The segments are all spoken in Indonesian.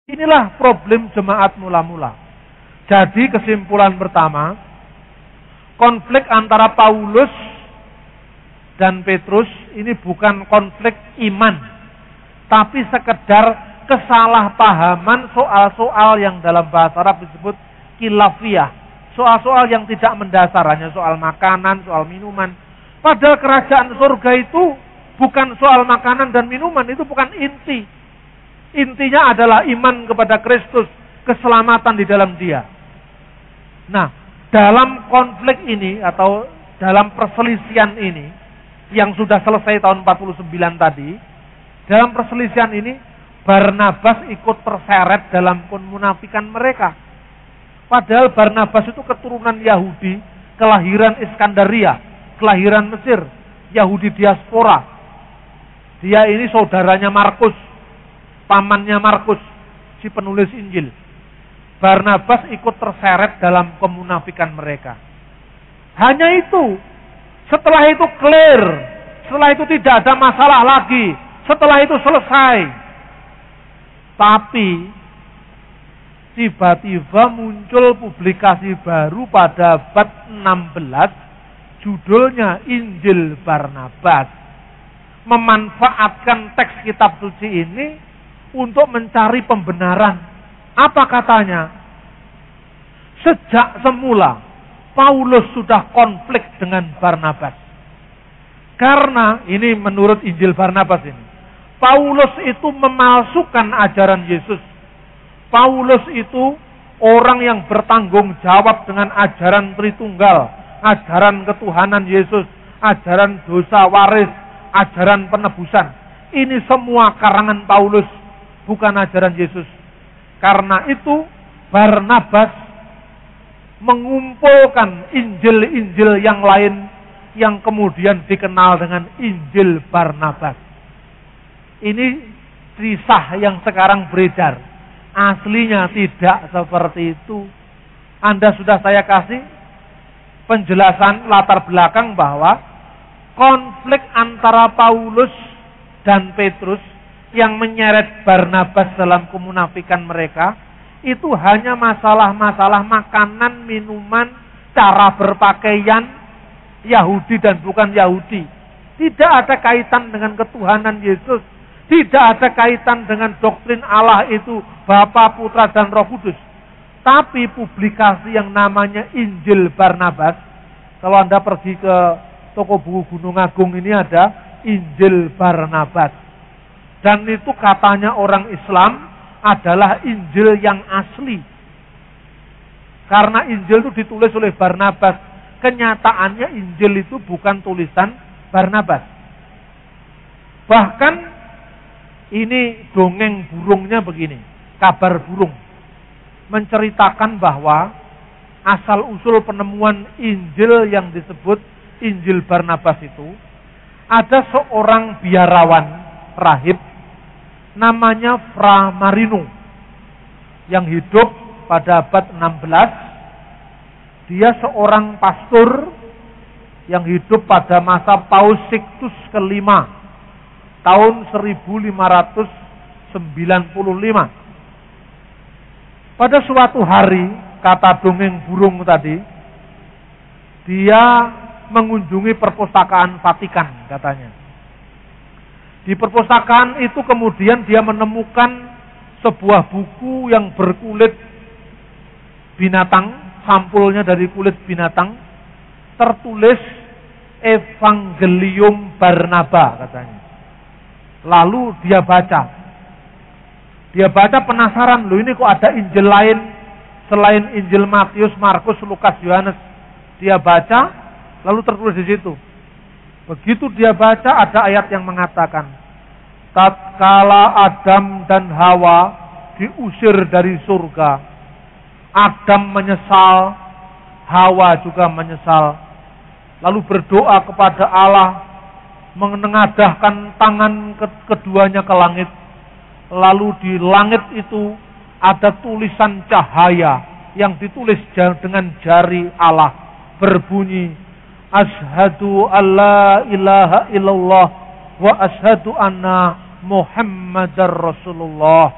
Inilah problem jemaat mula-mula. Jadi kesimpulan pertama, konflik antara Paulus dan Petrus ini bukan konflik iman, tapi sekedar kesalahpahaman soal-soal yang dalam bahasa Arab disebut khilafiyah. Soal-soal yang tidak mendasar, hanya soal makanan, soal minuman. Padahal kerajaan surga itu bukan soal makanan dan minuman, itu bukan inti. Intinya adalah iman kepada Kristus, keselamatan di dalam Dia. Nah, dalam konflik ini atau dalam perselisihan ini yang sudah selesai tahun 49 tadi, dalam perselisihan ini Barnabas ikut terseret dalam kemunafikan mereka. Padahal Barnabas itu keturunan Yahudi, kelahiran Iskandaria, kelahiran Mesir, Yahudi diaspora. Dia ini saudaranya Markus, pamannya Markus, si penulis Injil. Barnabas ikut terseret dalam kemunafikan mereka. Hanya itu. Setelah itu clear. Setelah itu tidak ada masalah lagi. Setelah itu selesai. Tapi tiba-tiba muncul publikasi baru pada abad 16. Judulnya Injil Barnabas. Memanfaatkan teks kitab suci ini untuk mencari pembenaran. Apa katanya? Sejak semula Paulus sudah konflik dengan Barnabas. Karena ini menurut Injil Barnabas ini, Paulus itu memalsukan ajaran Yesus. Paulus itu orang yang bertanggung jawab dengan ajaran Tritunggal, ajaran ketuhanan Yesus, ajaran dosa waris, ajaran penebusan. Ini semua karangan Paulus, bukan ajaran Yesus. Karena itu Barnabas mengumpulkan Injil-Injil yang lain yang kemudian dikenal dengan Injil Barnabas. Ini kisah yang sekarang beredar. Aslinya tidak seperti itu. Anda sudah saya kasih penjelasan latar belakang bahwa konflik antara Paulus dan Petrus yang menyeret Barnabas dalam kemunafikan mereka, itu hanya masalah-masalah makanan, minuman, cara berpakaian, Yahudi dan bukan Yahudi. Tidak ada kaitan dengan ketuhanan Yesus. Tidak ada kaitan dengan doktrin Allah itu Bapa, Putra, dan Roh Kudus. Tapi publikasi yang namanya Injil Barnabas, kalau Anda pergi ke toko buku Gunung Agung ini ada Injil Barnabas. Dan itu katanya orang Islam adalah Injil yang asli. Karena Injil itu ditulis oleh Barnabas. Kenyataannya Injil itu bukan tulisan Barnabas. Bahkan ini dongeng burungnya begini. Kabar burung. Menceritakan bahwa asal-usul penemuan Injil yang disebut Injil Barnabas itu, ada seorang biarawan rahib namanya Fra Marino yang hidup pada abad 16. Dia seorang pastor yang hidup pada masa Paus Sixtus kelima tahun 1595. Pada suatu hari, kata dongeng burung tadi, dia mengunjungi perpustakaan Vatikan katanya. Di perpustakaan itu kemudian dia menemukan sebuah buku yang berkulit binatang, sampulnya dari kulit binatang, tertulis Evangelium Barnaba katanya. Lalu dia baca. Dia baca penasaran, loh ini kok ada Injil lain selain Injil Matius, Markus, Lukas, Yohanes. Dia baca, lalu tertulis di situ. Begitu dia baca ada ayat yang mengatakan, tatkala Adam dan Hawa diusir dari surga, Adam menyesal, Hawa juga menyesal. Lalu berdoa kepada Allah, menengadahkan tangan keduanya ke langit. Lalu di langit itu ada tulisan cahaya yang ditulis dengan jari Allah, berbunyi, Ashhadu alla ilaha illallah wa ashhadu anna Muhammadar Rasulullah.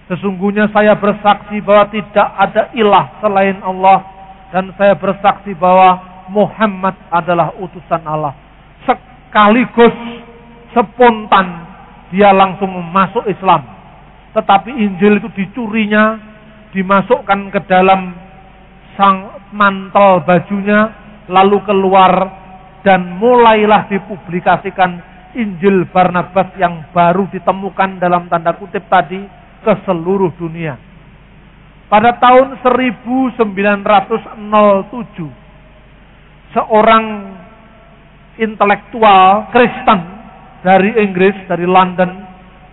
Sesungguhnya saya bersaksi bahwa tidak ada ilah selain Allah, dan saya bersaksi bahwa Muhammad adalah utusan Allah. Sekaligus spontan dia langsung masuk Islam. Tetapi Injil itu dicurinya, dimasukkan ke dalam sang mantel bajunya, lalu keluar, dan mulailah dipublikasikan Injil Barnabas yang baru ditemukan dalam tanda kutip tadi ke seluruh dunia. Pada tahun 1907, seorang intelektual Kristen dari Inggris, dari London,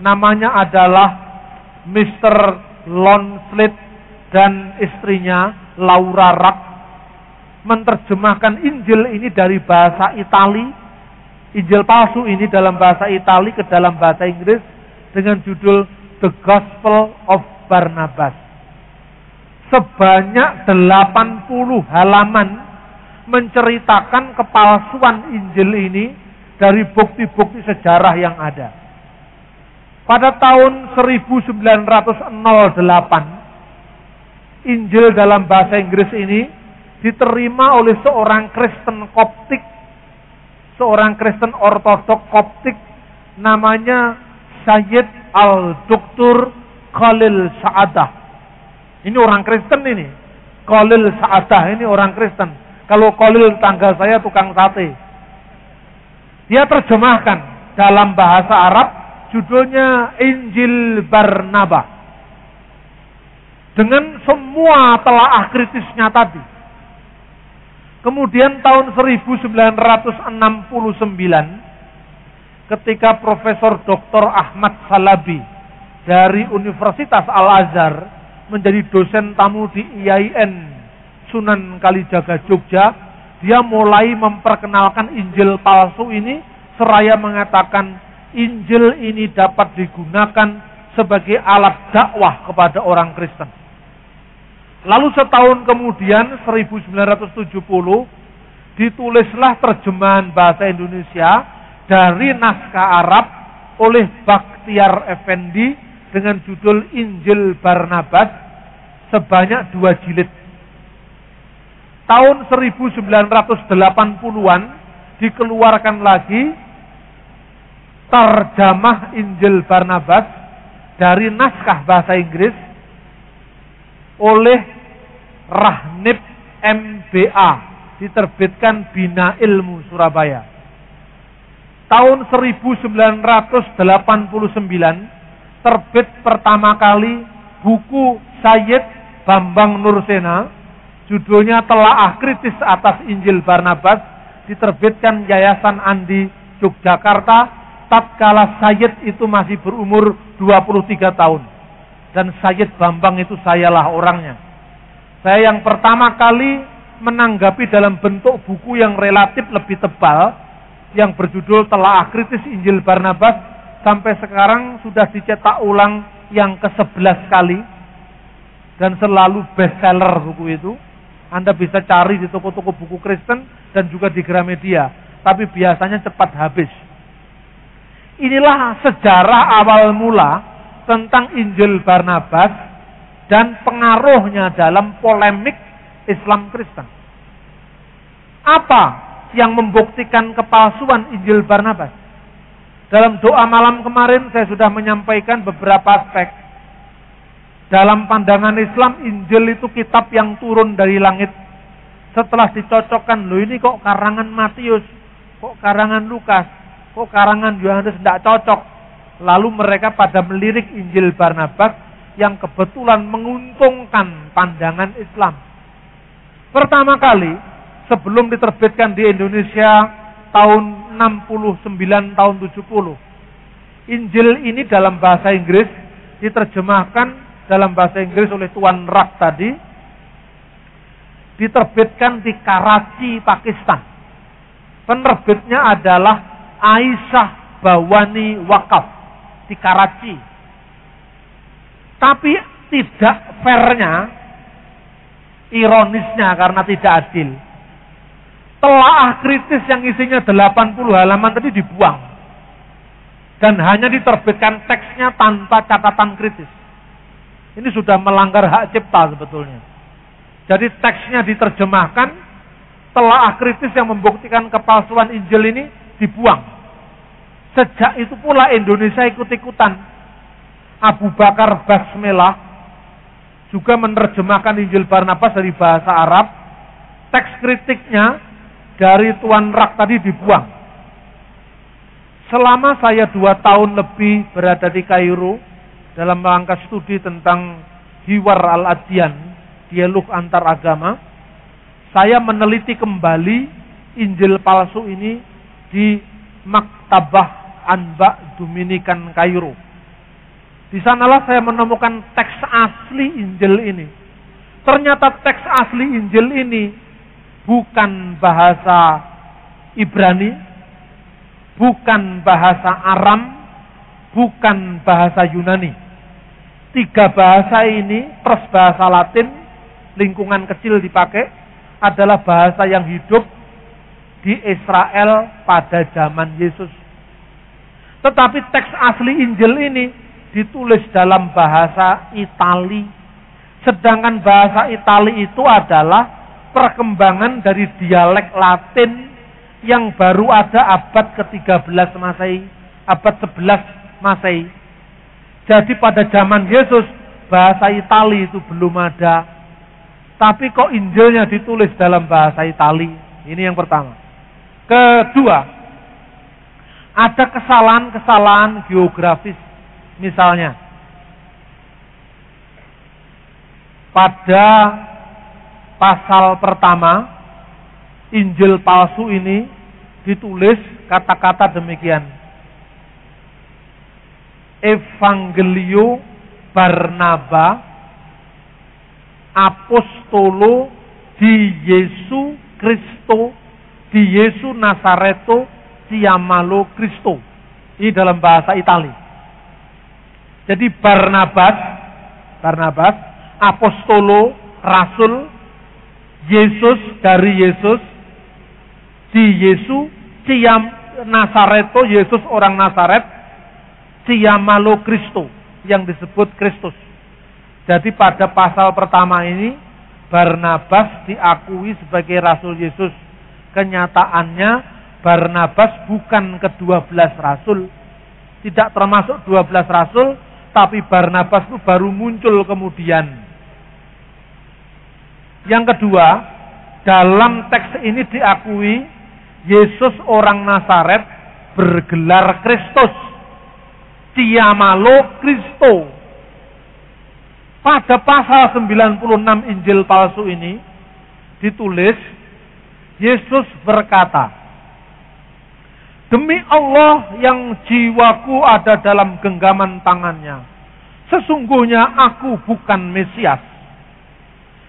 namanya adalah Mr. Lonslet, dan istrinya Laura Rack, menerjemahkan Injil ini dari bahasa Itali, Injil palsu ini dalam bahasa Itali ke dalam bahasa Inggris dengan judul The Gospel of Barnabas. Sebanyak 80 halaman menceritakan kepalsuan Injil ini dari bukti-bukti sejarah yang ada. Pada tahun 1908, Injil dalam bahasa Inggris ini diterima oleh seorang Kristen Koptik, seorang Kristen Ortodok Koptik, namanya Sayyid Al-Duktur Khalil Sa'adah. Ini orang Kristen ini. Khalil Sa'adah ini orang Kristen. Kalau Khalil tangga saya tukang sate. Dia terjemahkan dalam bahasa Arab, judulnya Injil Barnabas. Dengan semua telaah kritisnya tadi. Kemudian tahun 1969, ketika Profesor Dr. Ahmad Salabi dari Universitas Al-Azhar menjadi dosen tamu di IAIN Sunan Kalijaga Jogja, dia mulai memperkenalkan Injil palsu ini, seraya mengatakan Injil ini dapat digunakan sebagai alat dakwah kepada orang Kristen. Lalu setahun kemudian, 1970, ditulislah terjemahan bahasa Indonesia dari naskah Arab oleh Bakhtiar Effendi dengan judul Injil Barnabas sebanyak 2 jilid. Tahun 1980-an dikeluarkan lagi terjemah Injil Barnabas dari naskah bahasa Inggris oleh Rahnib MBA, diterbitkan Bina Ilmu Surabaya. Tahun 1989 terbit pertama kali buku Sayyid Bambang Nursena, judulnya Telaah Kritis Atas Injil Barnabas, diterbitkan Yayasan Andi Yogyakarta, tatkala Sayyid itu masih berumur 23 tahun. Dan Sayyid Bambang itu sayalah orangnya. Saya yang pertama kali menanggapi dalam bentuk buku yang relatif lebih tebal, yang berjudul Telaah Kritis Injil Barnabas, sampai sekarang sudah dicetak ulang yang ke-11 kali. Dan selalu bestseller buku itu. Anda bisa cari di toko-toko buku Kristen dan juga di Gramedia. Tapi biasanya cepat habis. Inilah sejarah awal mula tentang Injil Barnabas dan pengaruhnya dalam polemik Islam Kristen. Apa yang membuktikan kepalsuan Injil Barnabas? Dalam doa malam kemarin saya sudah menyampaikan beberapa aspek. Dalam pandangan Islam, Injil itu kitab yang turun dari langit. Setelah dicocokkan, loh ini kok karangan Matius, kok karangan Lukas, kok karangan Yohanes tidak cocok. Lalu mereka pada melirik Injil Barnabas yang kebetulan menguntungkan pandangan Islam. Pertama kali, sebelum diterbitkan di Indonesia tahun 69, tahun 70, Injil ini dalam bahasa Inggris diterjemahkan dalam bahasa Inggris oleh Tuan Rack tadi, diterbitkan di Karachi, Pakistan. Penerbitnya adalah Aisyah Bawani Wakaf di Karachi. Tapi tidak fairnya, ironisnya karena tidak adil, telaah kritis yang isinya 80 halaman tadi dibuang. Dan hanya diterbitkan teksnya tanpa catatan kritis. Ini sudah melanggar hak cipta sebetulnya. Jadi teksnya diterjemahkan, telaah kritis yang membuktikan kepalsuan Injil ini dibuang. Sejak itu pula Indonesia ikut-ikutan. Abu Bakar Basmelah juga menerjemahkan Injil Barnabas dari bahasa Arab. Teks kritiknya dari Tuan Rak tadi dibuang. Selama saya 2 tahun lebih berada di Kairo dalam rangka studi tentang Hiwar al-Adyan, dialog antar agama, saya meneliti kembali Injil palsu ini di Maktabah Anba Dominikan Kairo. Di sanalah saya menemukan teks asli Injil ini. Ternyata teks asli Injil ini bukan bahasa Ibrani, bukan bahasa Aram, bukan bahasa Yunani. 3 bahasa ini plus bahasa Latin, lingkungan kecil dipakai, adalah bahasa yang hidup di Israel pada zaman Yesus. Tetapi teks asli Injil ini ditulis dalam bahasa Itali. Sedangkan bahasa Itali itu adalah perkembangan dari dialek Latin yang baru ada abad ke-13 Masehi, abad 11 Masehi. Jadi pada zaman Yesus bahasa Itali itu belum ada. Tapi kok Injilnya ditulis dalam bahasa Itali? Ini yang pertama. Kedua, ada kesalahan-kesalahan geografis. Misalnya, pada pasal pertama Injil palsu ini ditulis kata-kata demikian: Evangelio Barnaba Apostolo di Yesu Kristo di Yesu Nasareto Ciamalo Kristo. Ini dalam bahasa Itali. Jadi Barnabas, Apostolo, Rasul, Yesus dari Yesus, di Yesu, Nasareto, Yesus orang Nasaret, Ciamalo Kristo, yang disebut Kristus. Jadi pada pasal pertama ini, Barnabas diakui sebagai Rasul Yesus. Kenyataannya, Barnabas bukan ke-12 Rasul, tidak termasuk 12 Rasul, tapi Barnabas itu baru muncul kemudian. Yang kedua, dalam teks ini diakui Yesus orang Nasaret bergelar Kristus, Ciamalo Kristo. Pada pasal 96 Injil palsu ini ditulis, Yesus berkata, "Demi Allah yang jiwaku ada dalam genggaman tangannya, sesungguhnya aku bukan Mesias.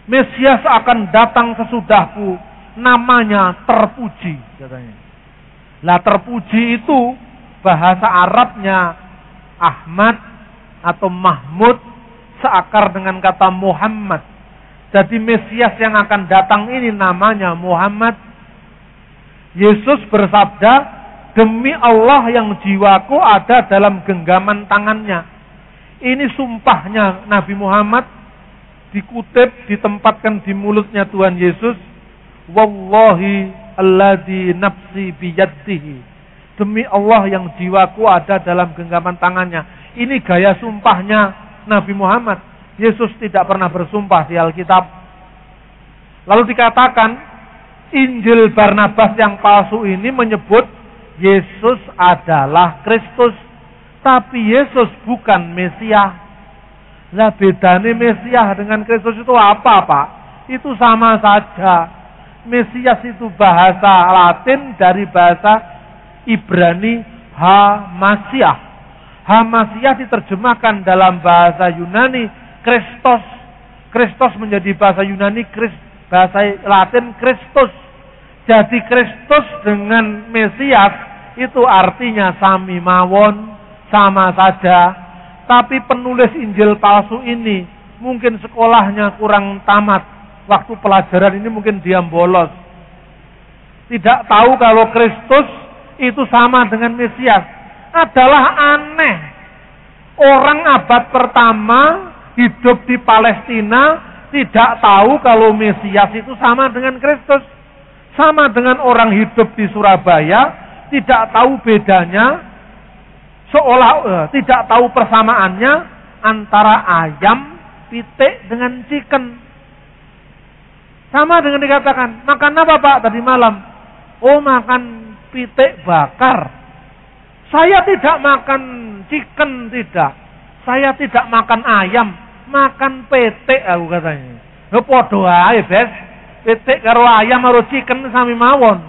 Mesias akan datang sesudahku, namanya terpuji," katanya. Lah terpuji itu bahasa Arabnya Ahmad atau Mahmud, seakar dengan kata Muhammad. Jadi Mesias yang akan datang ini namanya Muhammad. Yesus bersabda, "Demi Allah yang jiwaku ada dalam genggaman tangannya." Ini sumpahnya Nabi Muhammad, dikutip, ditempatkan di mulutnya Tuhan Yesus. "Wallahi alladzi nafsi biyadihi." Demi Allah yang jiwaku ada dalam genggaman tangannya. Ini gaya sumpahnya Nabi Muhammad. Yesus tidak pernah bersumpah di Alkitab. Lalu dikatakan, Injil Barnabas yang palsu ini menyebut Yesus adalah Kristus, tapi Yesus bukan Mesias. Lah bedanya Mesias dengan Kristus itu apa, Pak? Itu sama saja. Mesias itu bahasa Latin dari bahasa Ibrani Hamasiah. Hamasiah diterjemahkan dalam bahasa Yunani Kristos. Kristos menjadi bahasa Yunani, bahasa Latin Kristus. Jadi Kristus dengan Mesias itu artinya sami mawon, sama saja. Tapi penulis Injil palsu ini mungkin sekolahnya kurang tamat. Waktu pelajaran ini mungkin dia bolos. Tidak tahu kalau Kristus itu sama dengan Mesias. Adalah aneh. Orang abad pertama hidup di Palestina tidak tahu kalau Mesias itu sama dengan Kristus. Sama dengan orang hidup di Surabaya tidak tahu bedanya, tidak tahu persamaannya antara ayam, pitik dengan chicken. Sama dengan dikatakan, makan apa Pak tadi malam? Oh, makan pitik bakar. Saya tidak makan chicken, tidak. Saya tidak makan ayam, makan pitik aku katanya. Podo ae, Bes. Pitik karo ayam harus chicken sami mawon.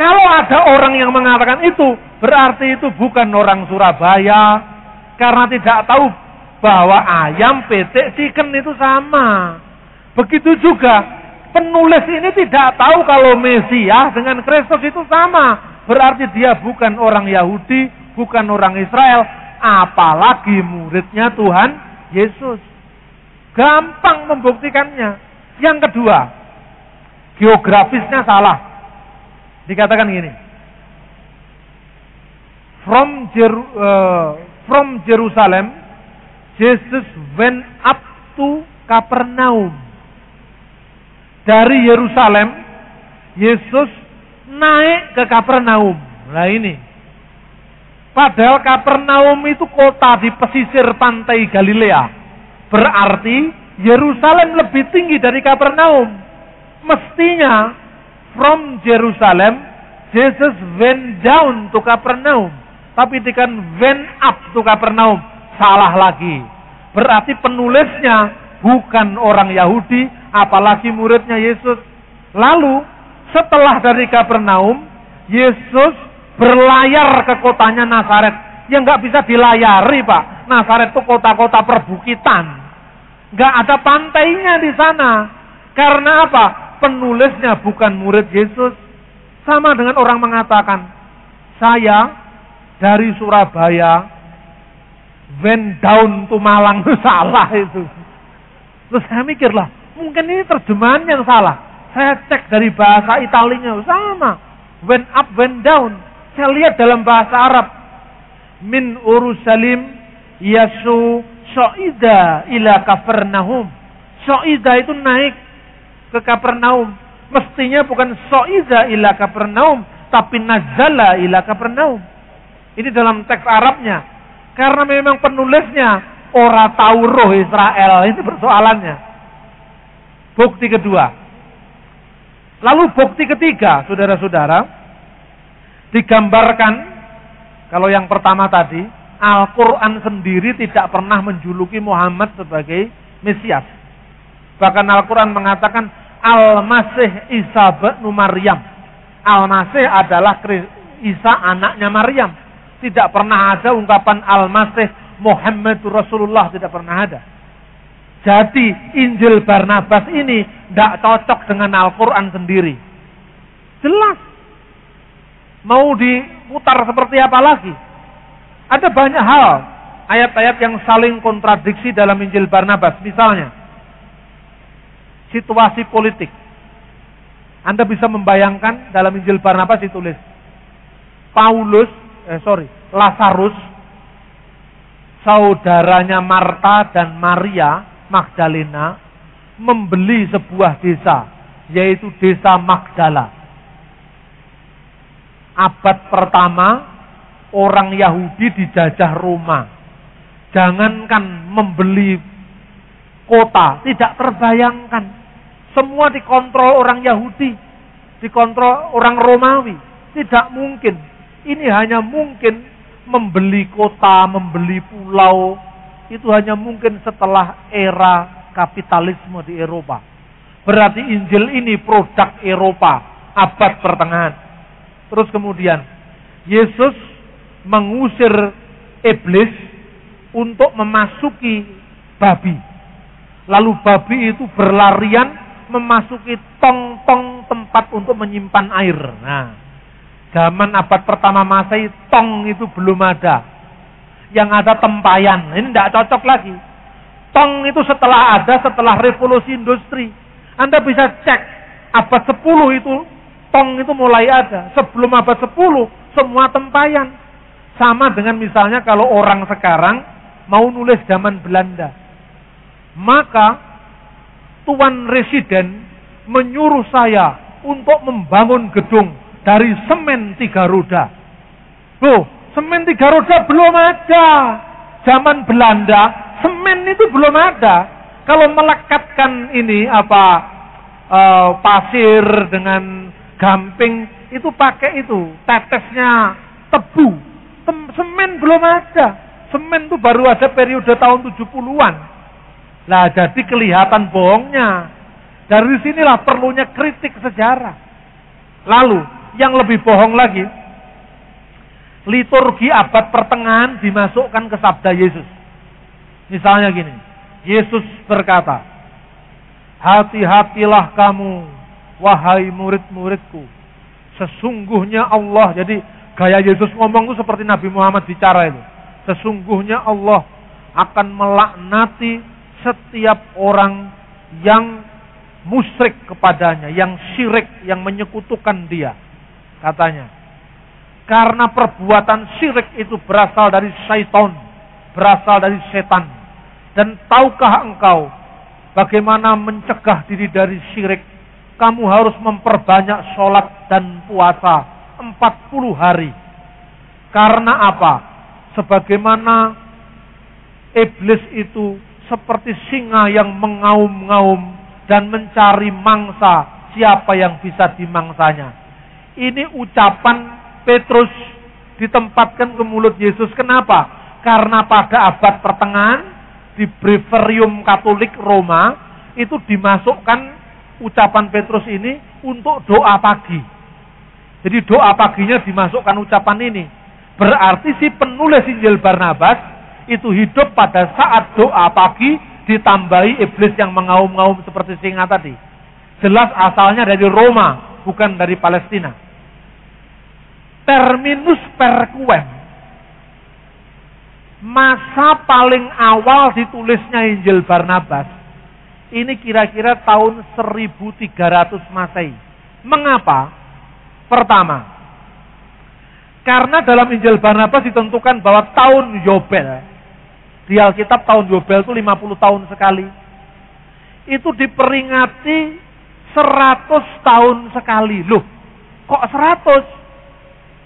Kalau ada orang yang mengatakan itu, berarti itu bukan orang Surabaya. Karena tidak tahu bahwa ayam, pitik, chicken itu sama. Begitu juga penulis ini tidak tahu kalau Mesias dengan Kristus itu sama. Berarti dia bukan orang Yahudi, bukan orang Israel, apalagi muridnya Tuhan Yesus. Gampang membuktikannya. Yang kedua, geografisnya salah. Dikatakan gini. From Jerusalem, Jesus went up to Kapernaum. Dari Yerusalem, Yesus naik ke Kapernaum. Nah ini. Padahal Kapernaum itu kota di pesisir pantai Galilea. Berarti Yerusalem lebih tinggi dari Kapernaum. Mestinya from Jerusalem Jesus went down to Kapernaum. Tapi dikatakan went up to Kapernaum. Salah lagi. Berarti penulisnya bukan orang Yahudi, apalagi muridnya Yesus. Lalu setelah dari Kapernaum, Yesus berlayar ke kotanya Nazaret. Yang nggak bisa dilayari, Pak. Nazaret itu kota-kota perbukitan. Nggak ada pantainya di sana. Karena apa? Penulisnya bukan murid Yesus. Sama dengan orang mengatakan, saya dari Surabaya went down to Malang. Itu salah itu. Terus saya mikir lah, mungkin ini terjemahannya yang salah. Saya cek dari bahasa Italinya, sama. Went up, went down. Saya lihat dalam bahasa Arab. Min Urusalim yasu so'ida ila Kapernaum. So'ida itu naik ke Kapernaum. Mestinya bukan so'iza ila Kapernaum, tapi nazala ila Kapernaum. Ini dalam teks Arabnya. Karena memang penulisnya ora tahu roh Israel. Ini persoalannya. Bukti kedua. Lalu bukti ketiga, saudara-saudara, digambarkan, kalau yang pertama tadi, Al-Quran sendiri tidak pernah menjuluki Muhammad sebagai Mesias. Bahkan Al-Quran mengatakan Al-Masih Isa bin Maryam. Al-Masih adalah Isa anaknya Maryam. Tidak pernah ada ungkapan Al-Masih Muhammad Rasulullah, tidak pernah ada. Jadi Injil Barnabas ini tidak cocok dengan Al-Quran sendiri. Jelas. Mau diputar seperti apa lagi? Ada banyak hal, ayat-ayat yang saling kontradiksi dalam Injil Barnabas. Misalnya, situasi politik. Anda bisa membayangkan dalam Injil Barnabas ditulis Lazarus, saudaranya Marta dan Maria Magdalena, membeli sebuah desa, yaitu desa Magdala. Abad pertama, orang Yahudi dijajah Roma. Jangankan membeli kota, tidak terbayangkan. Semua dikontrol orang Yahudi, dikontrol orang Romawi. Tidak mungkin. Ini hanya mungkin membeli kota, membeli pulau. Itu hanya mungkin setelah era kapitalisme di Eropa. Berarti Injil ini produk Eropa, abad pertengahan. Terus kemudian, Yesus mengusir iblis untuk memasuki babi. Lalu babi itu berlarian memasuki tong-tong tempat untuk menyimpan air. Nah, zaman abad pertama Masehi tong itu belum ada. Yang ada tempayan. Ini tidak cocok lagi. Tong itu setelah revolusi industri. Anda bisa cek abad 10 itu tong itu mulai ada. Sebelum abad 10 semua tempayan. Sama dengan misalnya kalau orang sekarang mau nulis zaman Belanda. Maka Tuan Residen menyuruh saya untuk membangun gedung dari semen 3 roda. Loh, semen 3 roda belum ada. Zaman Belanda, semen itu belum ada. Kalau melekatkan ini pasir dengan gamping, itu pakai itu, tetesnya tebu. Semen belum ada. Semen itu baru ada periode tahun 70-an. Lah jadi kelihatan bohongnya. Dari sinilah perlunya kritik sejarah. Lalu, yang lebih bohong lagi, liturgi abad pertengahan dimasukkan ke sabda Yesus. Misalnya gini, Yesus berkata, hati-hatilah kamu, wahai murid-muridku. Sesungguhnya Allah, jadi gaya Yesus ngomong itu seperti Nabi Muhammad bicara itu. Sesungguhnya Allah akan melaknati setiap orang yang musyrik kepadanya, yang syirik, yang menyekutukan dia. Katanya, karena perbuatan syirik itu berasal dari syaitan, berasal dari setan. Dan tahukah engkau bagaimana mencegah diri dari syirik? Kamu harus memperbanyak sholat dan puasa 40 hari. Karena apa? Sebagaimana iblis itu seperti singa yang mengaum-ngaum dan mencari mangsa, siapa yang bisa dimangsanya. Ini ucapan Petrus ditempatkan ke mulut Yesus. Kenapa? Karena pada abad pertengahan di Breverium Katolik Roma itu dimasukkan ucapan Petrus ini untuk doa pagi. Jadi doa paginya dimasukkan ucapan ini. Berarti si penulis Injil Barnabas itu hidup pada saat doa pagi ditambahi iblis yang mengaum-ngaum seperti singa tadi. Jelas asalnya dari Roma, bukan dari Palestina. Terminus perquem, masa paling awal ditulisnya Injil Barnabas, ini kira-kira tahun 1300 Masehi. Mengapa? Pertama, karena dalam Injil Barnabas ditentukan bahwa tahun Yobel, di Alkitab tahun Yobel itu 50 tahun sekali, itu diperingati 100 tahun sekali. Loh, kok 100?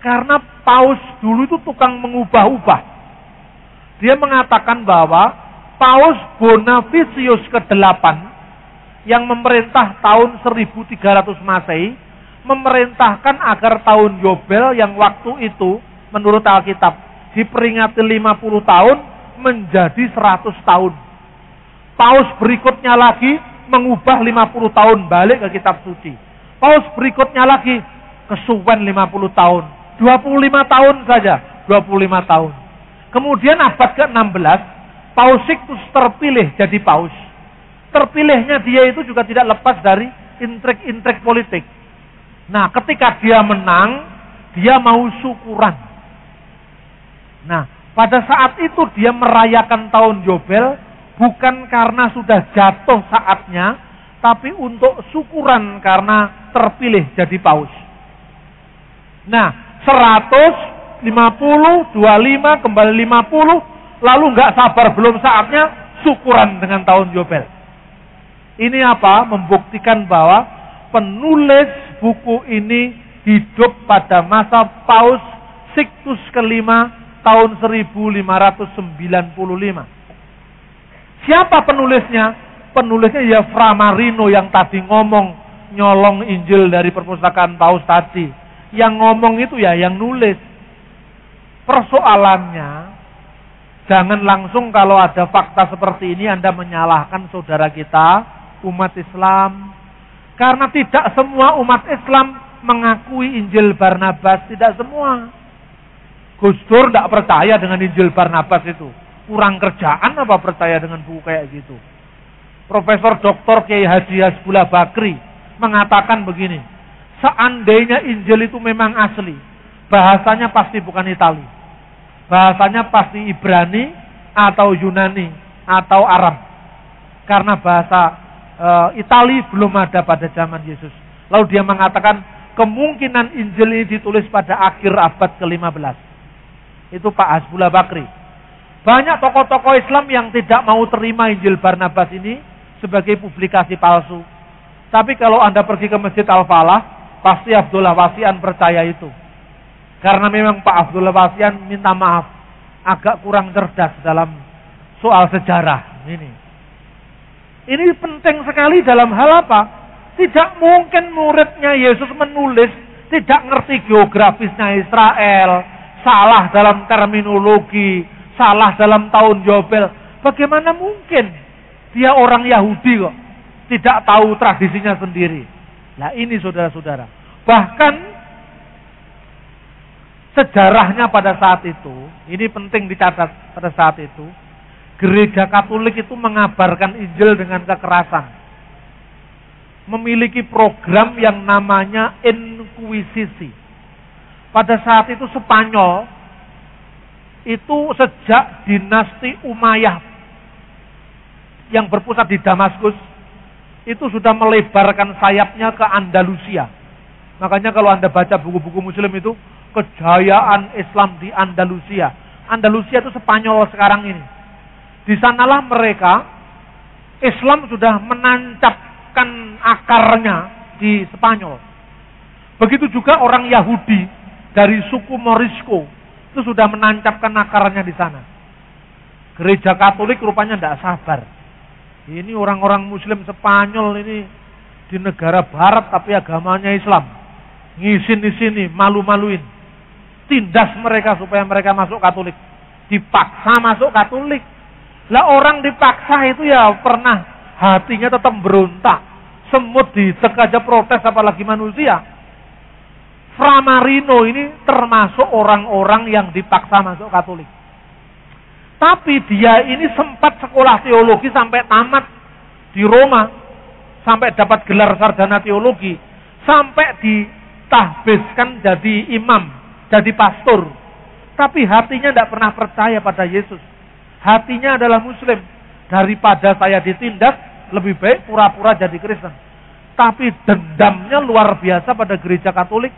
Karena Paus dulu itu tukang mengubah-ubah. Dia mengatakan bahwa Paus Bonavisius ke-8 yang memerintah tahun 1300 Masehi memerintahkan agar tahun Yobel yang waktu itu menurut Alkitab diperingati 50 tahun menjadi 100 tahun. Paus berikutnya lagi mengubah 50 tahun balik ke kitab suci. Paus berikutnya lagi kesuwen 50 tahun. 25 tahun saja, 25 tahun. Kemudian abad ke-16, Paus Sixtus terpilih jadi paus. Terpilihnya dia itu juga tidak lepas dari intrik-intrik politik. Nah, ketika dia menang, dia mau syukuran. Nah, pada saat itu dia merayakan tahun Yobel bukan karena sudah jatuh saatnya, tapi untuk syukuran karena terpilih jadi paus. Nah, 100, 50, 25, kembali 50, lalu nggak sabar belum saatnya syukuran dengan tahun Yobel. Ini apa? Membuktikan bahwa penulis buku ini hidup pada masa Paus Sixtus ke-5 tahun 1595. Siapa penulisnya? Penulisnya ya Fra Marino yang tadi ngomong nyolong Injil dari perpustakaan Paus tadi. Yang ngomong itu ya yang nulis. Persoalannya, jangan langsung kalau ada fakta seperti ini Anda menyalahkan saudara kita, umat Islam. Karena tidak semua umat Islam mengakui Injil Barnabas, tidak semua. Gus Dur tidak percaya dengan Injil Barnabas itu. Kurang kerjaan apa percaya dengan buku kayak gitu. Profesor Dr. Kiai Haji Hasbullah Bakri mengatakan begini, seandainya Injil itu memang asli, bahasanya pasti bukan Itali. Bahasanya pasti Ibrani atau Yunani atau Aram. Karena bahasa Itali belum ada pada zaman Yesus. Lalu dia mengatakan kemungkinan Injil ini ditulis pada akhir abad ke-15. Itu Pak Hasbullah Bakri. Banyak tokoh-tokoh Islam yang tidak mau terima Injil Barnabas ini sebagai publikasi palsu. Tapi kalau Anda pergi ke Masjid Al-Falah, pasti Abdullah Wasian percaya itu. Karena memang Pak Abdullah Wasian minta maaf, agak kurang cerdas dalam soal sejarah ini. Ini penting sekali dalam hal apa? Tidak mungkin muridnya Yesus menulis tidak ngerti geografisnya Israel, salah dalam terminologi, salah dalam tahun Yobel. Bagaimana mungkin dia orang Yahudi kok tidak tahu tradisinya sendiri? Nah ini saudara-saudara. Bahkan sejarahnya pada saat itu, ini penting dicatat pada saat itu, Gereja Katolik itu mengabarkan Injil dengan kekerasan. Memiliki program yang namanya inkuisisi. Pada saat itu Spanyol, itu sejak dinasti Umayyah yang berpusat di Damaskus, itu sudah melebarkan sayapnya ke Andalusia. Makanya kalau Anda baca buku-buku Muslim itu, kejayaan Islam di Andalusia. Andalusia itu Spanyol sekarang ini. Di sanalah mereka, Islam sudah menancapkan akarnya di Spanyol. Begitu juga orang Yahudi dari suku Morisco, itu sudah menancapkan akarnya di sana. Gereja Katolik rupanya tidak sabar. Ini orang-orang Muslim Spanyol ini di negara Barat tapi agamanya Islam. Ngisin di sini, malu-maluin. Tindas mereka supaya mereka masuk Katolik. Dipaksa masuk Katolik. Lah orang dipaksa itu ya pernah hatinya tetap berontak. Semut dicek aja protes apalagi manusia. Fra Marino ini termasuk orang-orang yang dipaksa masuk Katolik. Tapi dia ini sempat sekolah teologi sampai tamat di Roma. Sampai dapat gelar sarjana teologi. Sampai ditahbiskan jadi imam, jadi pastor. Tapi hatinya tidak pernah percaya pada Yesus. Hatinya adalah Muslim. Daripada saya ditindas, lebih baik pura-pura jadi Kristen. Tapi dendamnya luar biasa pada gereja Katolik.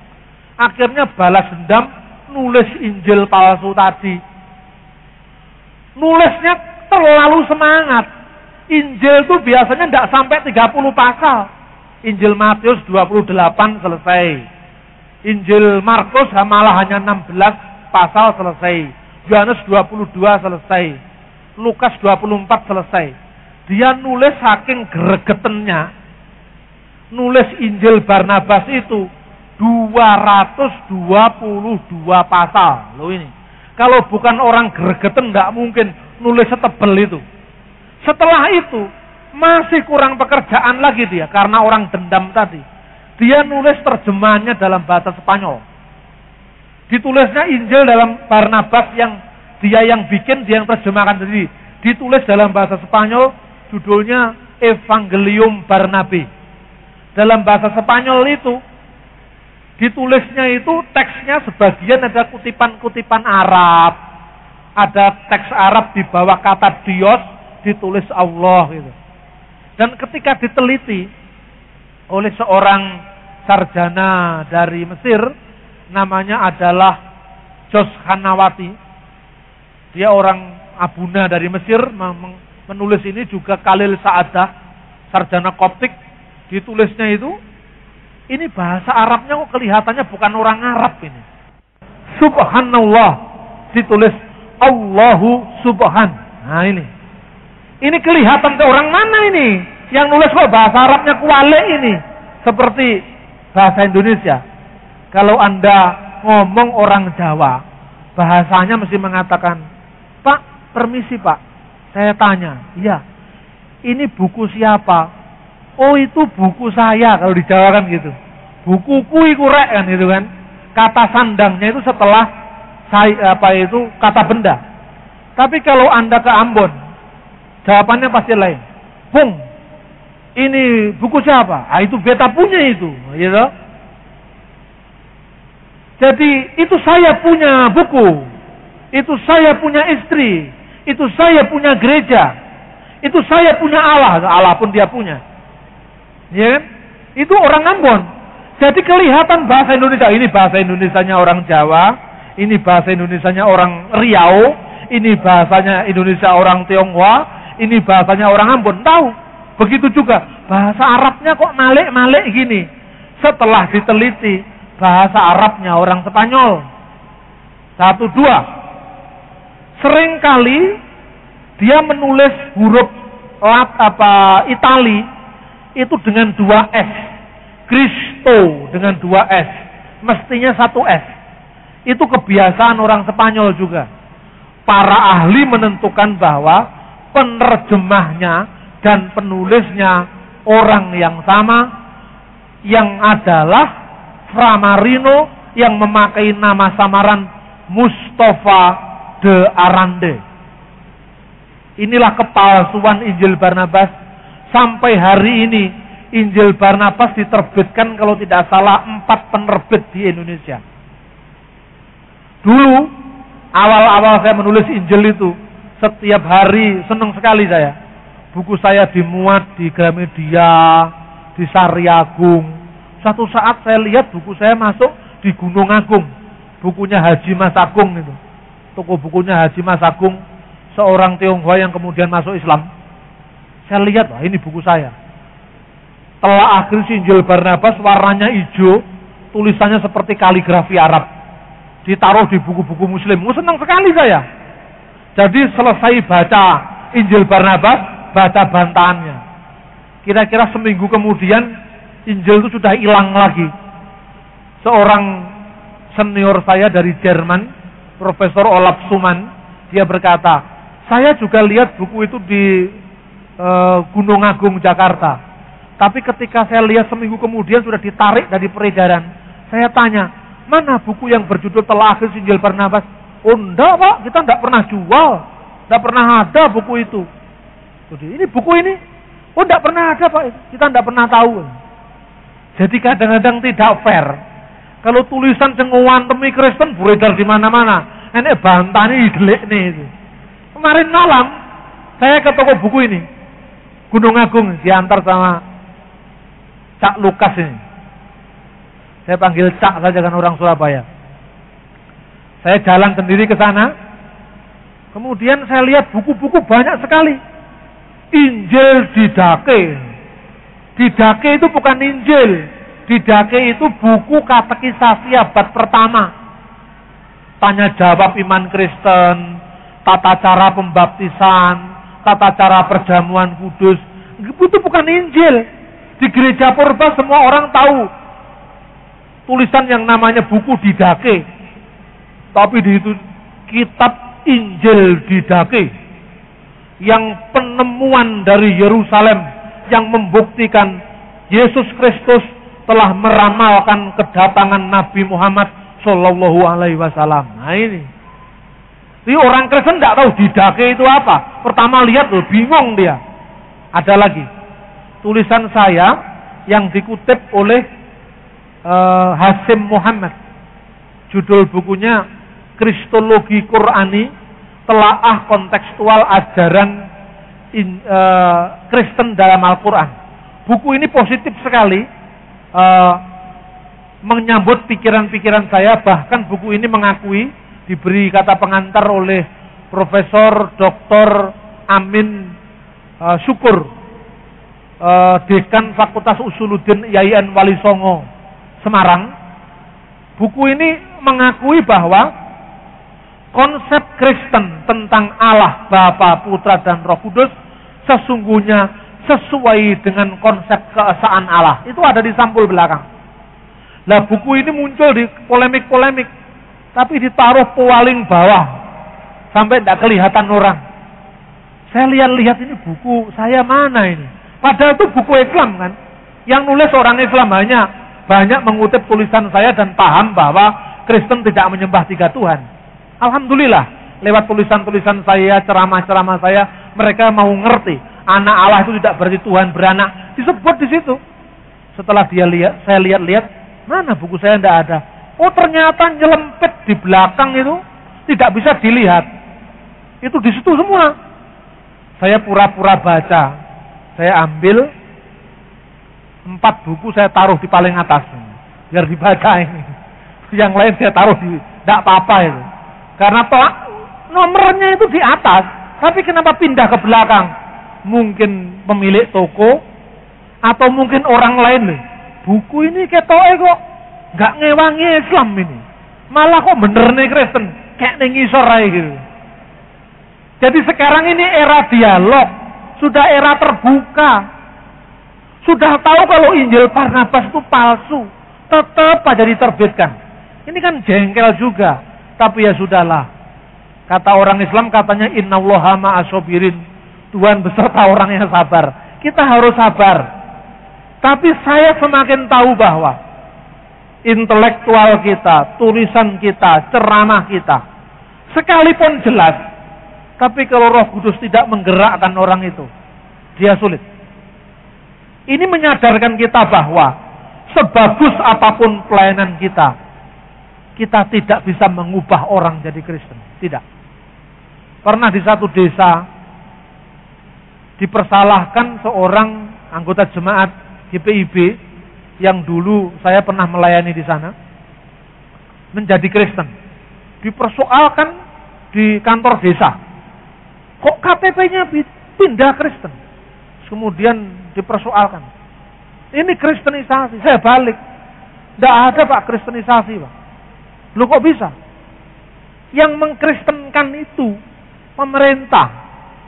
Akhirnya balas dendam, nulis Injil palsu tadi. Nulisnya terlalu semangat. Injil itu biasanya tidak sampai 30 pasal. Injil Matius 28 selesai. Injil Markus malah hanya 16 pasal selesai. Yohanes 22 selesai. Lukas 24 selesai. Dia nulis saking gregetennya. Nulis Injil Barnabas itu 222 pasal. Loh ini. Kalau bukan orang gregeten tidak mungkin nulis setebel itu. Setelah itu masih kurang pekerjaan lagi dia karena orang dendam tadi. Dia nulis terjemahannya dalam bahasa Spanyol. Ditulisnya Injil dalam Barnabas yang dia yang bikin, dia yang terjemahkan sendiri. Ditulis dalam bahasa Spanyol, judulnya Evangelium Barnabe. Dalam bahasa Spanyol itu ditulisnya itu teksnya sebagian ada kutipan-kutipan Arab. Ada teks Arab di bawah kata Dios ditulis Allah gitu. Dan ketika diteliti oleh seorang sarjana dari Mesir, namanya adalah Jos Hanawati. Dia orang Abuna dari Mesir, menulis ini juga Khalil Sa'adah, sarjana Koptik. Ditulisnya itu ini bahasa Arabnya kok kelihatannya bukan orang Arab ini. Subhanallah ditulis Allahu Subhan. Nah ini. Ini kelihatan ke orang mana ini? Yang nulis kok bahasa Arabnya kualik ini. Seperti bahasa Indonesia. Kalau Anda ngomong orang Jawa, bahasanya mesti mengatakan, Pak, permisi Pak. Saya tanya, iya. Ini buku siapa? Oh itu buku saya kalau di Jawa kan gitu. Bukuku iku rek kan gitu kan. Kata sandangnya itu setelah saya kata benda. Tapi kalau Anda ke Ambon, jawabannya pasti lain. Bung, ini buku siapa? Ah itu beta punya itu, gitu. Jadi itu saya punya buku. Itu saya punya istri. Itu saya punya gereja. Itu saya punya Allah. Allah pun dia punya. Ya kan? Itu orang Ambon. Jadi kelihatan bahasa Indonesia. Ini bahasa Indonesianya orang Jawa. Ini bahasa Indonesianya orang Riau. ini bahasanya Indonesia orang Tionghoa, ini bahasanya orang Ambon, tahu. Begitu juga bahasa Arabnya kok malik-malik gini. Setelah diteliti, bahasa Arabnya orang Spanyol. 1, 2. Seringkali dia menulis huruf Itali itu dengan 2 S. Cristo dengan 2 S. Mestinya 1 S. Itu kebiasaan orang Spanyol juga. Para ahli menentukan bahwa penerjemahnya dan penulisnya orang yang sama, yang adalah Fra Marino, yang memakai nama samaran Mustafa de Arande. Inilah kepalsuan Injil Barnabas. Sampai hari ini Injil Barnabas diterbitkan kalau tidak salah 4 penerbit di Indonesia. Dulu awal-awal saya menulis Injil itu, setiap hari senang sekali saya. Buku saya dimuat di Gramedia, di Sariagung. Suatu saat saya lihat buku saya masuk di Gunung Agung. Bukunya Haji Mas Agung itu. Toko bukunya Haji Mas Agung, seorang Tionghoa yang kemudian masuk Islam. Saya lihat, wah ini buku saya. Telah akhir Injil Barnabas warnanya hijau, tulisannya seperti kaligrafi Arab. Ditaruh di buku-buku Muslim. Senang sekali saya. Jadi selesai baca Injil Barnabas, baca bantahannya. Kira-kira seminggu kemudian Injil itu sudah hilang lagi. Seorang senior saya dari Jerman, Profesor Olaf Suman, dia berkata, saya juga lihat buku itu di Gunung Agung, Jakarta. Tapi ketika saya lihat seminggu kemudian sudah ditarik dari peredaran, saya tanya, mana buku yang berjudul Telah Akhir Injil Barnabas? Oh enggak Pak, kita enggak pernah jual. Enggak pernah ada buku itu. Jadi ini buku ini, oh enggak pernah ada Pak, kita enggak pernah tahu. Jadi kadang-kadang tidak fair. Kalau tulisan cenguan temi Kristen beredar di mana-mana, ini bantahnya idelek nih itu. Kemarin malam saya ke toko buku ini, Gunung Agung, diantar sama Cak Lukas ini. Saya panggil Cak saja kan orang Surabaya. Saya jalan sendiri ke sana. Kemudian saya lihat buku-buku banyak sekali. Injil Didake. Didake itu bukan Injil. Didake itu buku katekisasi abad pertama. Tanya jawab iman Kristen, tata cara pembaptisan, tata cara perjamuan kudus. Itu bukan Injil. Di gereja purba semua orang tahu tulisan yang namanya buku Didake. Tapi di itu kitab Injil Didake, yang penemuan dari Yerusalem yang membuktikan Yesus Kristus telah meramalkan kedatangan Nabi Muhammad Shallallahu Alaihi Wasallam. Nah ini. Jadi orang Kristen tidak tahu Didake itu apa. Pertama lihat loh, bingung dia. Ada lagi tulisan saya yang dikutip oleh Hasim Muhammad. Judul bukunya Kristologi Qurani, Telaah Kontekstual Ajaran Kristen dalam Al-Quran. Buku ini positif sekali, menyambut pikiran-pikiran saya. Bahkan buku ini mengakui, diberi kata pengantar oleh Profesor Dr. Amin Syukur, Dekan Fakultas Usuluddin IAIN Wali Songo Semarang. Buku ini mengakui bahwa konsep Kristen tentang Allah, Bapa, Putra, dan Roh Kudus sesungguhnya sesuai dengan konsep keesaan Allah. Itu ada di sampul belakang. Nah buku ini muncul di polemik-polemik, tapi ditaruh paling bawah sampai tidak kelihatan orang. Saya lihat-lihat ini buku saya mana ini. Padahal itu buku Islam kan. Yang nulis orang Islam banyak mengutip tulisan saya dan paham bahwa Kristen tidak menyembah 3 Tuhan. Alhamdulillah, lewat tulisan-tulisan saya, ceramah-ceramah saya, mereka mau ngerti anak Allah itu tidak berarti Tuhan beranak. Disebut di situ. Setelah saya lihat-lihat, mana buku saya tidak ada. Oh ternyata nyelempet di belakang itu tidak bisa dilihat. Itu di situ semua. Saya pura-pura baca. Saya ambil 4 buku, saya taruh di paling atas biar dibaca ini. Yang lain saya taruh di, tidak apa-apa itu. Karena Nomornya itu di atas, tapi kenapa pindah ke belakang? Mungkin pemilik toko, atau mungkin orang lain nih. Buku ini ketoke kok nggak ngewangi Islam ini. Malah kok bener nih Kristen, kayak ning ngisor ae gitu. Jadi sekarang ini era dialog, sudah era terbuka. Sudah tahu kalau Injil Barnabas itu palsu, tetap aja diterbitkan. Ini kan jengkel juga, tapi ya sudahlah. Kata orang Islam katanya innallaha ma'as-sabirin. Tuhan beserta orang yang sabar. Kita harus sabar. Tapi saya semakin tahu bahwa intelektual kita, tulisan kita, ceramah kita, sekalipun jelas, tapi kalau Roh Kudus tidak menggerakkan orang itu, dia sulit. Ini menyadarkan kita bahwa sebagus apapun pelayanan kita, kita tidak bisa mengubah orang jadi Kristen. Tidak. Pernah di satu desa dipersalahkan seorang anggota jemaat GPIB yang dulu saya pernah melayani di sana menjadi Kristen. Dipersoalkan di kantor desa. Kok KTP-nya pindah Kristen? Kemudian dipersoalkan. Ini kristenisasi. Saya balik. Tidak ada Pak kristenisasi Pak. Loh kok bisa? Yang mengkristenkan itu pemerintah,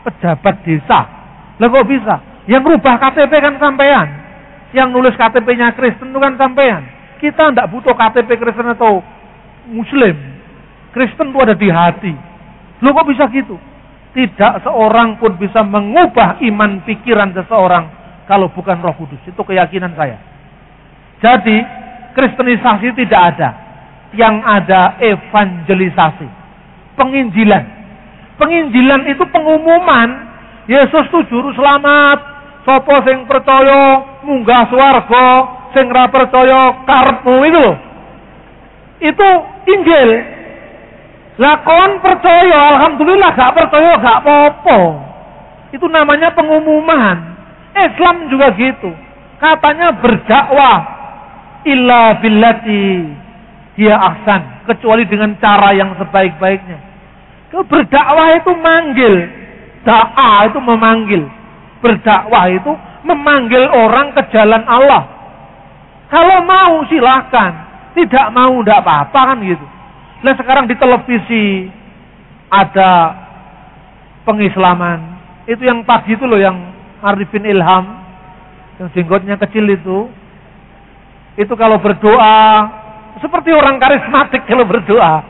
pejabat desa. Loh kok bisa? Yang rubah KTP kan sampean. Yang nulis KTP-nya Kristen itu kan sampean. Kita tidak butuh KTP Kristen atau Muslim. Kristen itu ada di hati. Loh kok bisa gitu? Tidak seorang pun bisa mengubah iman pikiran seseorang kalau bukan Roh Kudus. Itu keyakinan saya. Jadi kristenisasi tidak ada. Yang ada evangelisasi, penginjilan. Penginjilan itu pengumuman Yesus itu juru selamat. Sapa sing percaya munggah swarga, sing ra percaya karepmu itu loh. Itu Injil. Lah kon percaya, alhamdulillah, gak percaya gak apa-apa. Itu namanya pengumuman. Islam juga gitu. Katanya berdakwah illa billati hiya ahsan, kecuali dengan cara yang sebaik-baiknya. Kalau berdakwah itu manggil, da'a itu memanggil. Berdakwah itu memanggil orang ke jalan Allah. Kalau mau silahkan, tidak mau tidak apa-apa kan gitu. Nah sekarang di televisi ada pengislaman. Itu yang pagi itu loh, yang Arifin Ilham, yang jenggotnya kecil itu. Itu kalau berdoa seperti orang karismatik kalau berdoa.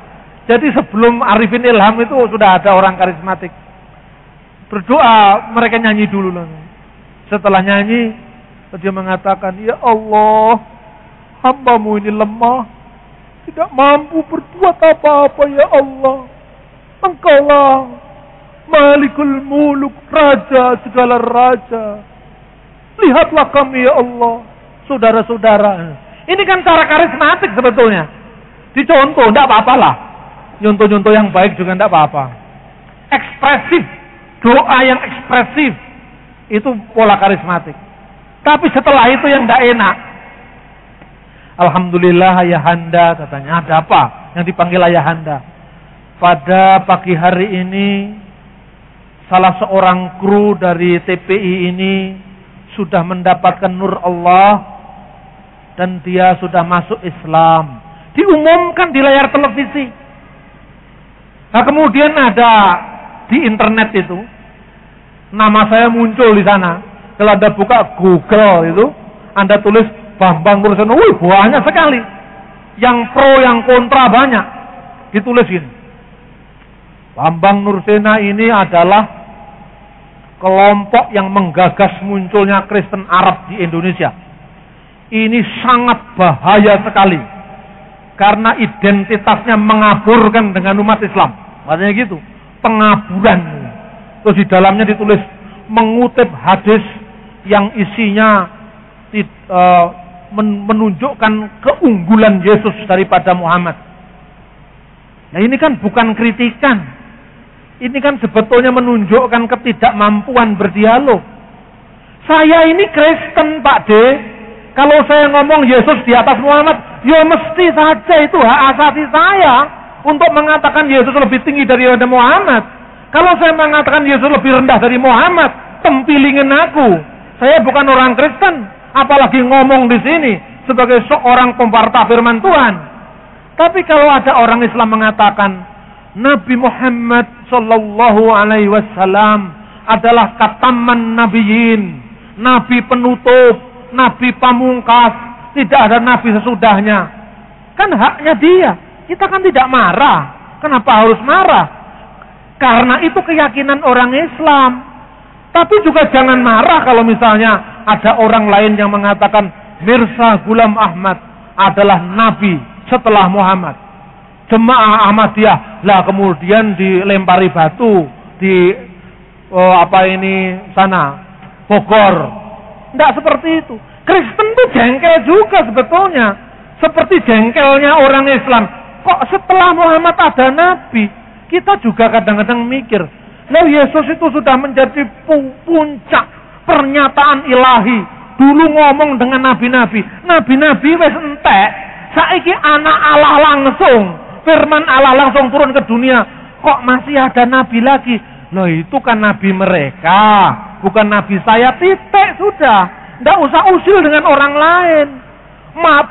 Jadi sebelum Arifin Ilham itu sudah ada orang karismatik. Berdoa, mereka nyanyi dulu lah. Setelah nyanyi, dia mengatakan, ya Allah, hamba-Mu ini lemah, tidak mampu berbuat apa-apa ya Allah. Engkaulah Malikul Muluk, Raja segala raja. Lihatlah kami ya Allah, saudara-saudara. Ini kan cara karismatik sebetulnya. Dicontoh, tidak apa-apa lah. Nyontoh-nyontoh yang baik juga tidak apa-apa. Ekspresif, doa yang ekspresif, itu pola karismatik. Tapi setelah itu yang tidak enak. Alhamdulillah ayahanda, katanya. Ada apa yang dipanggil ayahanda? Pada pagi hari ini, salah seorang kru dari TPI ini sudah mendapatkan nur Allah dan dia sudah masuk Islam. Diumumkan di layar televisi. Nah kemudian ada di internet itu, nama saya muncul di sana. Kalau Anda buka Google itu, Anda tulis Bambang Nursena, wih banyak sekali. Yang pro, yang kontra banyak. Ditulis gini. Bambang Nursena ini adalah kelompok yang menggagas munculnya Kristen Arab di Indonesia. Ini sangat bahaya sekali. Karena identitasnya mengaburkan dengan umat Islam. Maksudnya gitu. Pengaburan. Terus di dalamnya ditulis mengutip hadis yang isinya menunjukkan keunggulan Yesus daripada Muhammad. Nah ini kan bukan kritikan. Ini kan sebetulnya menunjukkan ketidakmampuan berdialog. Saya ini Kristen Pak D. Kalau saya ngomong Yesus di atas Muhammad, ya mesti saja itu hak asasi saya. untuk mengatakan Yesus lebih tinggi daripada Muhammad. Kalau saya mengatakan Yesus lebih rendah dari Muhammad, tempilingin aku. Saya bukan orang Kristen, apalagi ngomong di sini sebagai seorang pemwarta firman Tuhan. Tapi kalau ada orang Islam mengatakan Nabi Muhammad sallallahu alaihi wasallam adalah kataman nabiyyin, nabi penutup, nabi pamungkas, tidak ada nabi sesudahnya. Kan haknya dia. Kita kan tidak marah. Kenapa harus marah? Karena itu keyakinan orang Islam. Tapi juga jangan marah kalau misalnya ada orang lain yang mengatakan Mirza Ghulam Ahmad adalah nabi setelah Muhammad. Jemaah Ahmadiyah lah kemudian dilempari batu di sana Bogor. Tidak seperti itu. Kristen itu jengkel juga sebetulnya. Seperti jengkelnya orang Islam. Kok setelah Muhammad ada nabi? Kita juga kadang-kadang mikir, lah Yesus itu sudah menjadi puncak pernyataan ilahi. Dulu ngomong dengan nabi-nabi. Nabi-nabi wis entek. Saiki anak Allah langsung. Firman Allah langsung turun ke dunia. Kok masih ada nabi lagi? Loh itu kan nabi mereka. Bukan nabi saya, titik sudah. Nggak usah usil dengan orang lain.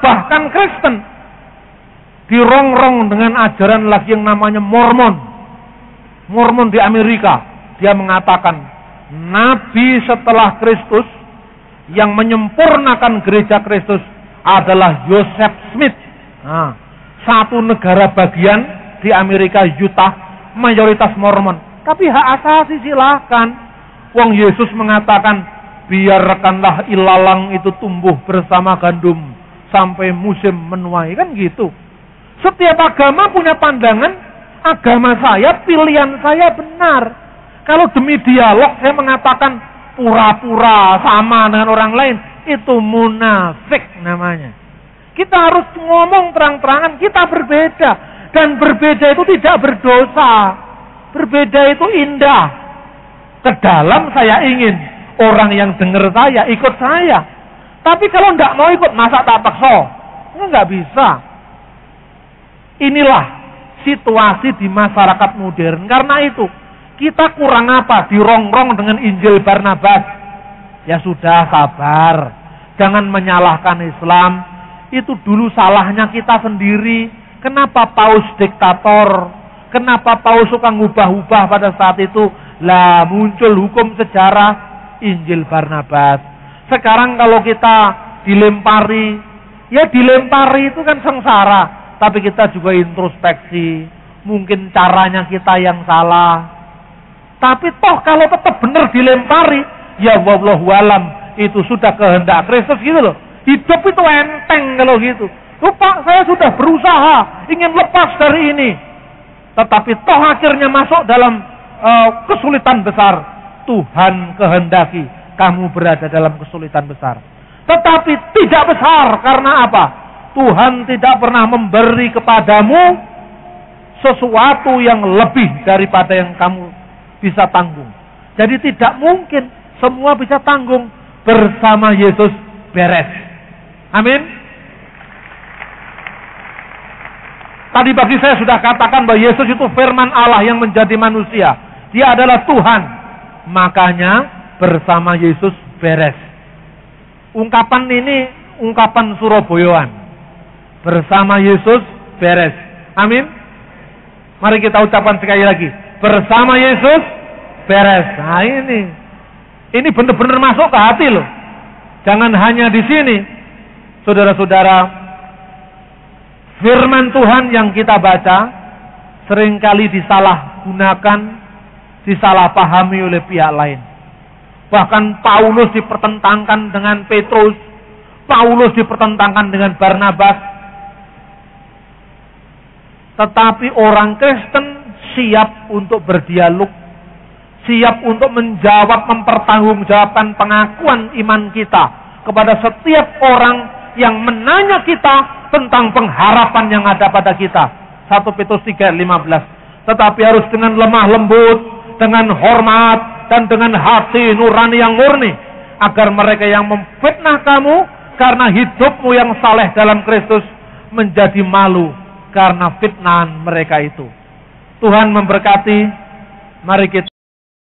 Bahkan Kristen dirongrong dengan ajaran lagi yang namanya Mormon. Mormon di Amerika, dia mengatakan nabi setelah Kristus yang menyempurnakan gereja Kristus adalah Joseph Smith. Nah, satu negara bagian di Amerika, Utah, mayoritas Mormon. Tapi hak asasi silahkan. Wong Yesus mengatakan biarkanlah ilalang itu tumbuh bersama gandum sampai musim menuai, kan gitu. Setiap agama punya pandangan. Agama saya, pilihan saya benar. Kalau demi dialog saya mengatakan pura-pura sama dengan orang lain, itu munafik namanya. Kita harus ngomong terang-terangan, kita berbeda. Dan berbeda itu tidak berdosa. Berbeda itu indah. Ke dalam saya ingin orang yang dengar saya, ikut saya. Tapi kalau tidak mau ikut, masa tak paksa? Enggak bisa. Inilah situasi di masyarakat modern. Karena itu, kita kurang apa? Dirongrong dengan Injil Barnabas. Ya sudah, sabar. Jangan menyalahkan Islam. Itu dulu salahnya kita sendiri. Kenapa Paus diktator? Kenapa Paus suka ngubah-ubah pada saat itu? Lah muncul hukum sejarah Injil Barnabas. Sekarang kalau kita dilempari, ya dilempari itu kan sengsara. Tapi kita juga introspeksi. Mungkin caranya kita yang salah. Tapi toh kalau tetap benar dilempari, ya wallahu alam, itu sudah kehendak Kristus gitu loh. Hidup itu enteng kalau gitu. Lupa, saya sudah berusaha ingin lepas dari ini. Tetapi toh akhirnya masuk dalam kesulitan besar. Tuhan kehendaki kamu berada dalam kesulitan besar. Tetapi tidak besar karena apa? Tuhan tidak pernah memberi kepadamu sesuatu yang lebih daripada yang kamu bisa tanggung. Jadi tidak mungkin semua bisa tanggung. Bersama Yesus beres. Amin. Tadi pagi saya sudah katakan bahwa Yesus itu firman Allah yang menjadi manusia. Dia adalah Tuhan. Makanya bersama Yesus beres. Ungkapan ini ungkapan Surabayaan. Bersama Yesus beres. Amin. Mari kita ucapkan sekali lagi. Bersama Yesus beres. Nah ini benar-benar masuk ke hati loh. Jangan hanya di sini. Saudara-saudara, firman Tuhan yang kita baca seringkali disalahgunakan, disalahpahami oleh pihak lain. Bahkan Paulus dipertentangkan dengan Petrus. Paulus dipertentangkan dengan Barnabas. Tetapi orang Kristen siap untuk berdialog, siap untuk menjawab, mempertanggungjawabkan pengakuan iman kita kepada setiap orang yang menanya kita tentang pengharapan yang ada pada kita. 1 Petrus 3:15. Tetapi harus dengan lemah lembut, dengan hormat, dan dengan hati nurani yang murni, agar mereka yang memfitnah kamu karena hidupmu yang saleh dalam Kristus menjadi malu karena fitnahan mereka itu. Tuhan memberkati. Mari kita